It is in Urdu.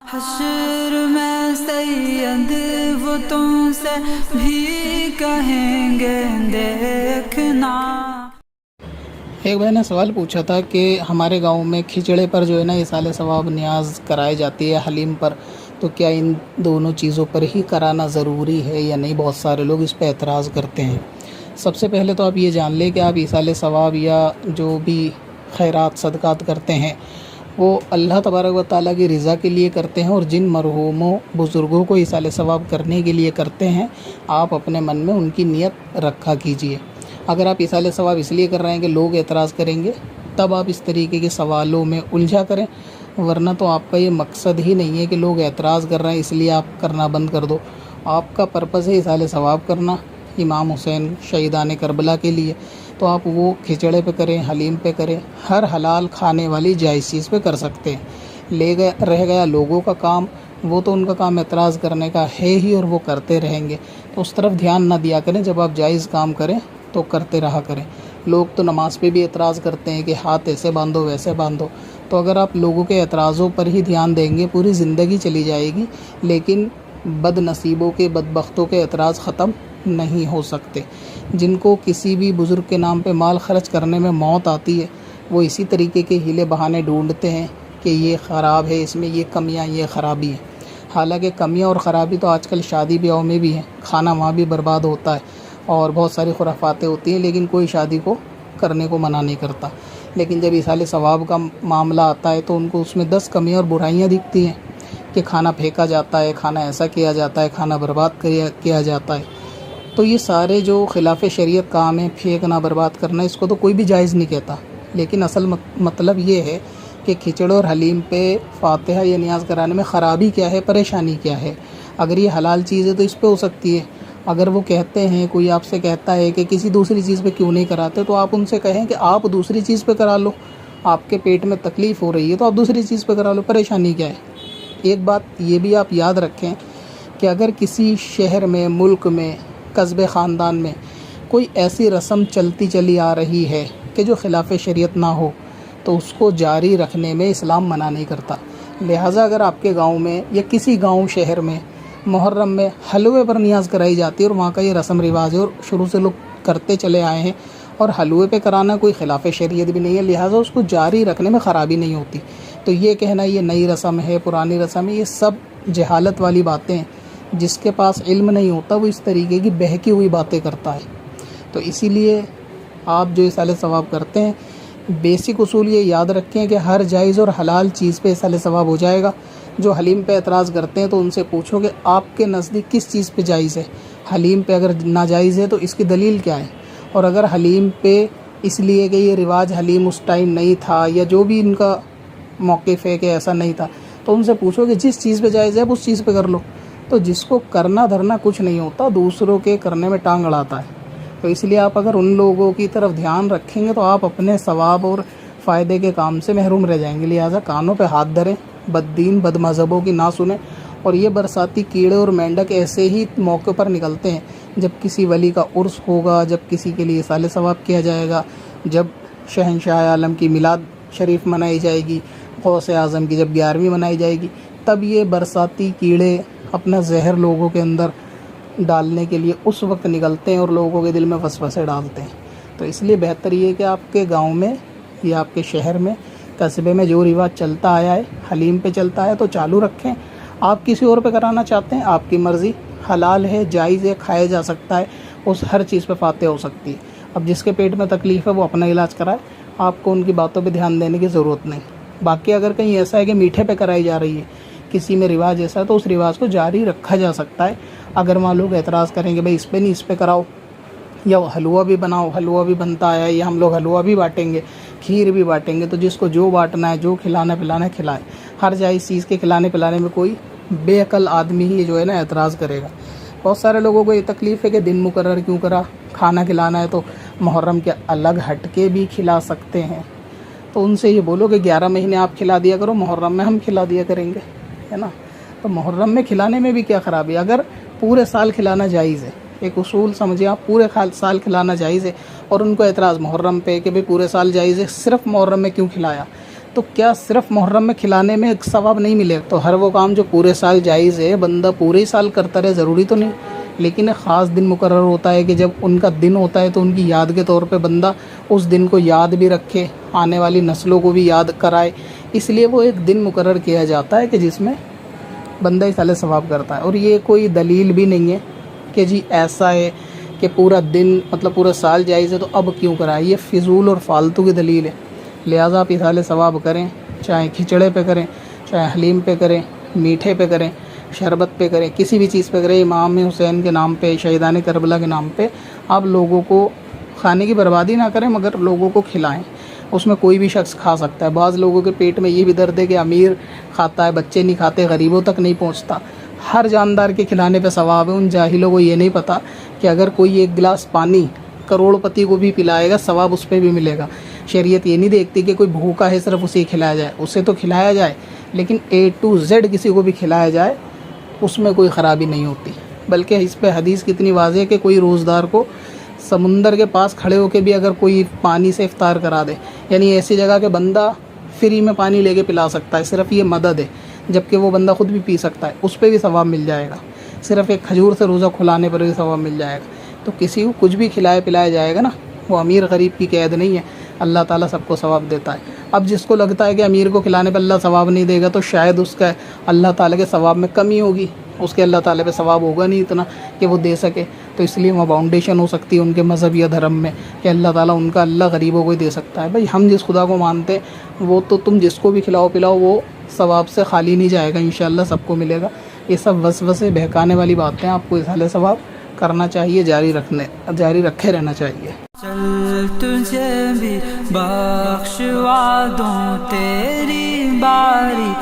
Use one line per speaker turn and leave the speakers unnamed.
حشر میں سید وہ تم سے بھی کہیں گے دیکھنا۔
ایک بھائی نے سوال پوچھا تھا کہ ہمارے گاؤں میں کھچڑے پر جو ہے نا ایصال ثواب نیاز کرائی جاتی ہے، حلیم پر، تو کیا ان دونوں چیزوں پر ہی کرانا ضروری ہے یا نہیں؟ بہت سارے لوگ اس پہ اعتراض کرتے ہیں۔ سب سے پہلے تو آپ یہ جان لیں کہ آپ ایصال ثواب یا جو بھی خیرات صدقات کرتے ہیں وہ اللہ تبارک و تعالیٰ کی رضا کے لیے کرتے ہیں، اور جن مرحوموں بزرگوں کو ایصال ثواب کرنے کے لیے کرتے ہیں آپ اپنے من میں ان کی نیت رکھا کیجئے۔ اگر آپ ایصال ثواب اس لیے کر رہے ہیں کہ لوگ اعتراض کریں گے تب آپ اس طریقے کے سوالوں میں الجھا کریں، ورنہ تو آپ کا یہ مقصد ہی نہیں ہے کہ لوگ اعتراض کر رہے ہیں اس لیے آپ کرنا بند کر دو۔ آپ کا پرپس ہے ایصال ثواب کرنا امام حسین شہیدان کربلا کے لیے، تو آپ وہ کھچڑے پہ کریں، حلیم پہ کریں، ہر حلال کھانے والی جائز چیز پہ کر سکتے ہیں۔ رہ گیا لوگوں کا کام، وہ تو ان کا کام اعتراض کرنے کا ہے ہی اور وہ کرتے رہیں گے، تو اس طرف دھیان نہ دیا کریں۔ جب آپ جائز کام کریں تو کرتے رہا کریں۔ لوگ تو نماز پہ بھی اعتراض کرتے ہیں کہ ہاتھ ایسے باندھو ویسے باندھو، تو اگر آپ لوگوں کے اعتراضوں پر ہی دھیان دیں گے پوری زندگی چلی جائے گی، لیکن بد نصیبوں کے بدبختوں کے اعتراض ختم نہیں ہو سکتے۔ جن کو کسی بھی بزرگ کے نام پہ مال خرچ کرنے میں موت آتی ہے وہ اسی طریقے کے ہیلے بہانے ڈھونڈتے ہیں کہ یہ خراب ہے، اس میں یہ کمیاں، یہ خرابی ہے۔ حالانکہ کمیاں اور خرابی تو آج کل شادی بیاہوں میں بھی ہیں، کھانا وہاں بھی برباد ہوتا ہے اور بہت ساری خرافاتیں ہوتی ہیں، لیکن کوئی شادی کو کرنے کو منع نہیں کرتا۔ لیکن جب ایصال ثواب کا معاملہ آتا ہے تو ان کو اس میں 10 کمیاں اور برائیاں دکھتی ہیں کہ کھانا پھینکا جاتا ہے، کھانا ایسا کیا جاتا ہے، کھانا برباد کیا جاتا ہے۔ تو یہ سارے جو خلاف شریعت کام ہیں، پھینکنا، برباد کرنا، اس کو تو کوئی بھی جائز نہیں کہتا، لیکن اصل مطلب یہ ہے کہ کھچڑ اور حلیم پہ فاتحہ یا نیاز کرانے میں خرابی کیا ہے، پریشانی کیا ہے۔ اگر یہ حلال چیز ہے تو اس پہ ہو سکتی ہے۔ اگر وہ کہتے ہیں، کوئی آپ سے کہتا ہے کہ کسی دوسری چیز پہ کیوں نہیں کراتے، تو آپ ان سے کہیں کہ آپ دوسری چیز پہ کرا لو، آپ کے پیٹ میں تکلیف ہو رہی ہے تو آپ دوسری چیز پہ کرا لو، پریشانی کیا ہے۔ ایک بات یہ بھی آپ یاد رکھیں کہ اگر کسی شہر میں، ملک میں، قصبے، خاندان میں کوئی ایسی رسم چلتی چلی آ رہی ہے کہ جو خلاف شریعت نہ ہو تو اس کو جاری رکھنے میں اسلام منع نہیں کرتا۔ لہٰذا اگر آپ کے گاؤں میں یا کسی گاؤں شہر میں محرم میں حلوے پر نیاز کرائی جاتی ہے اور وہاں کا یہ رسم رواج ہے اور شروع سے لوگ کرتے چلے آئے ہیں، اور حلوے پہ کرانا کوئی خلاف شریعت بھی نہیں ہے، لہٰذا اس کو جاری رکھنے میں خرابی نہیں ہوتی، تو یہ کہنا یہ نئی رسم ہے، پرانی رسم ہے، یہ سب جہالت والی باتیں ہیں۔ جس کے پاس علم نہیں ہوتا وہ اس طریقے کی بہکی ہوئی باتیں کرتا ہے۔ تو اسی لیے آپ جو ایصال ثواب کرتے ہیں، بیسک اصول یہ یاد رکھیں کہ ہر جائز اور حلال چیز پہ ایصال ثواب ہو جائے گا۔ جو حلیم پہ اعتراض کرتے ہیں تو ان سے پوچھو کہ آپ کے نزدیک کس چیز پہ جائز ہے۔ حلیم پہ اگر ناجائز ہے تو اس کی دلیل کیا ہے، اور اگر حلیم پہ اس لیے کہ یہ رواج حلیم اس ٹائم نہیں تھا یا جو بھی ان کا موقف ہے کہ ایسا نہیں تھا، تو ان سے پوچھو کہ جس چیز پہ جائز ہے آپ اس چیز پہ کر لو۔ تو جس کو کرنا دھرنا کچھ نہیں ہوتا، دوسروں کے کرنے میں ٹانگ اڑاتا ہے۔ تو اس لیے آپ اگر ان لوگوں کی طرف دھیان رکھیں گے تو آپ اپنے ثواب اور فائدے کے کام سے محروم رہ جائیں گے۔ لہٰذا کانوں پہ ہاتھ دھریں، بد دین بد مذہبوں کی نہ سنیں۔ اور یہ برساتی کیڑے اور مینڈک ایسے ہی موقع پر نکلتے ہیں جب کسی ولی کا عرس ہوگا، جب کسی کے لیے ایصال ثواب کیا جائے گا، جب شہنشاہ عالم کی میلاد شریف منائی جائے گی، غوث اعظم کی جب 11ویں منائی جائے گی، تب یہ برساتی کیڑے اپنا زہر لوگوں کے اندر ڈالنے کے لیے اس وقت نکلتے ہیں اور لوگوں کے دل میں وسوسے ڈالتے ہیں۔ تو اس لیے بہتر یہ ہے کہ آپ کے گاؤں میں یا آپ کے شہر میں، قصبے میں جو رواج چلتا آیا ہے، حلیم پہ چلتا ہے تو چالو رکھیں۔ آپ کسی اور پہ کرانا چاہتے ہیں، آپ کی مرضی، حلال ہے، جائز ہے، کھایا جا سکتا ہے، اس ہر چیز پہ فاتح ہو سکتی ہے۔ اب جس کے پیٹ میں تکلیف ہے وہ اپنا علاج کرائے، آپ کو ان کی باتوں پہ دھیان دینے کی ضرورت نہیں۔ باقی اگر کہیں ایسا ہے کہ میٹھے پہ کرائی جا رہی ہے، کسی میں رواج ایسا ہے، تو اس رواج کو جاری رکھا جا سکتا ہے۔ اگر وہاں لوگ اعتراض کریں کہ بھائی اس پہ نہیں، اس پہ کراؤ، یا حلوہ بھی بناؤ، حلوہ بھی بنتا ہے، یا ہم لوگ حلوہ بھی بانٹیں گے، کھیر بھی بانٹیں گے، تو جس کو جو بانٹنا ہے، جو کھلانا پلانا ہے کھلائے۔ ہر جائز چیز کے کھلانے پلانے میں کوئی بے عقل آدمی ہی جو ہے نا اعتراض کرے گا۔ بہت سارے لوگوں کو یہ تکلیف ہے کہ دن مقرر کیوں کرا، کھانا کھلانا ہے تو محرم کے الگ ہٹ کے بھی کھلا سکتے ہیں۔ تو ان سے یہ بولو کہ 11 مہینے آپ کھلا دیا کرو، محرم میں ہم کھلا دیا کریں گے، ہے نا۔ تو محرم میں کھلانے میں بھی کیا خرابی ہے؟ اگر پورے سال کھلانا جائز ہے، ایک اصول سمجھیں آپ، پورے سال کھلانا جائز ہے، اور ان کو اعتراض محرم پہ کہ بھئی پورے سال جائز ہے، صرف محرم میں کیوں کھلایا؟ تو کیا صرف محرم میں کھلانے میں ایک ثواب نہیں ملے؟ تو ہر وہ کام جو پورے سال جائز ہے بندہ پورے سال کرتا رہے ضروری تو نہیں، لیکن ایک خاص دن مقرر ہوتا ہے کہ جب ان کا دن ہوتا ہے تو ان کی یاد کے طور پہ بندہ اس دن کو یاد بھی رکھے، آنے والی نسلوں کو بھی یاد کرائے، اس لیے وہ ایک دن مقرر کیا جاتا ہے کہ جس میں بندہ اصالِ ثواب کرتا ہے۔ اور یہ کوئی دلیل بھی نہیں ہے کہ جی ایسا ہے کہ پورا دن مطلب پورا سال جائز ہے تو اب کیوں کرائے، یہ فضول اور فالتو کی دلیل ہے۔ لہٰذا آپ اصالِ ثواب کریں، چاہے کھچڑے پہ کریں، چاہے حلیم پہ کریں، میٹھے پہ کریں، شربت پہ کریں، کسی بھی چیز پہ کریں، امام حسین کے نام پہ، شہیدان کربلا کے نام پہ آپ لوگوں کو کھانے کی بربادی نہ کریں مگر لوگوں کو کھلائیں۔ اس میں کوئی بھی شخص کھا سکتا ہے۔ بعض لوگوں کے پیٹ میں یہ بھی درد ہے کہ امیر کھاتا ہے، بچے نہیں کھاتے، غریبوں تک نہیں پہنچتا۔ ہر جاندار کے کھلانے پہ ثواب ہے۔ ان جاہلوں کو یہ نہیں پتہ کہ اگر کوئی ایک گلاس پانی کروڑ پتی کو بھی پلائے گا ثواب اس پہ بھی ملے گا۔ شریعت یہ نہیں دیکھتی کہ کوئی بھوکا ہے صرف اسے کھلایا جائے، اسے تو کھلایا جائے لیکن A to Z کسی کو بھی کھلایا جائے اس میں کوئی خرابی نہیں ہوتی۔ بلکہ اس پہ حدیث کتنی واضح ہے کہ کوئی روزدار کو سمندر کے پاس کھڑے ہو کے بھی اگر کوئی پانی سے افطار کرا دے، یعنی ایسی جگہ کہ بندہ فری میں پانی لے کے پلا سکتا ہے، صرف یہ مدد ہے، جبکہ وہ بندہ خود بھی پی سکتا ہے، اس پہ بھی ثواب مل جائے گا۔ صرف ایک کھجور سے روزہ کھلانے پر بھی ثواب مل جائے گا۔ تو کسی کو کچھ بھی کھلائے پلایا جائے گا نا، وہ امیر غریب کی قید نہیں ہے، اللہ تعالیٰ سب کو ثواب دیتا ہے۔ اب جس کو لگتا ہے کہ امیر کو کھلانے پہ اللہ ثواب نہیں دے گا تو شاید اس کا اللہ تعالیٰ کے ثواب میں کمی ہوگی، اس کے اللہ تعالیٰ پہ ثواب ہوگا نہیں اتنا کہ وہ دے سکے، تو اس لیے وہ باؤنڈیشن ہو سکتی ہے ان کے مذہب یا دھرم میں کہ اللہ تعالیٰ ان کا اللہ غریبوں کو ہی دے سکتا ہے۔ بھائی ہم جس خدا کو مانتے ہیں وہ تو تم جس کو بھی کھلاؤ پلاؤ وہ ثواب سے خالی نہیں جائے گا، انشاءاللہ سب کو ملے گا۔ یہ سب وسوسے بہکانے والی باتیں، آپ کو اصالِ ثواب کرنا چاہیے، جاری رکھے رہنا چاہیے۔
چل تجھے بھی بخشوا دوں، تیری باری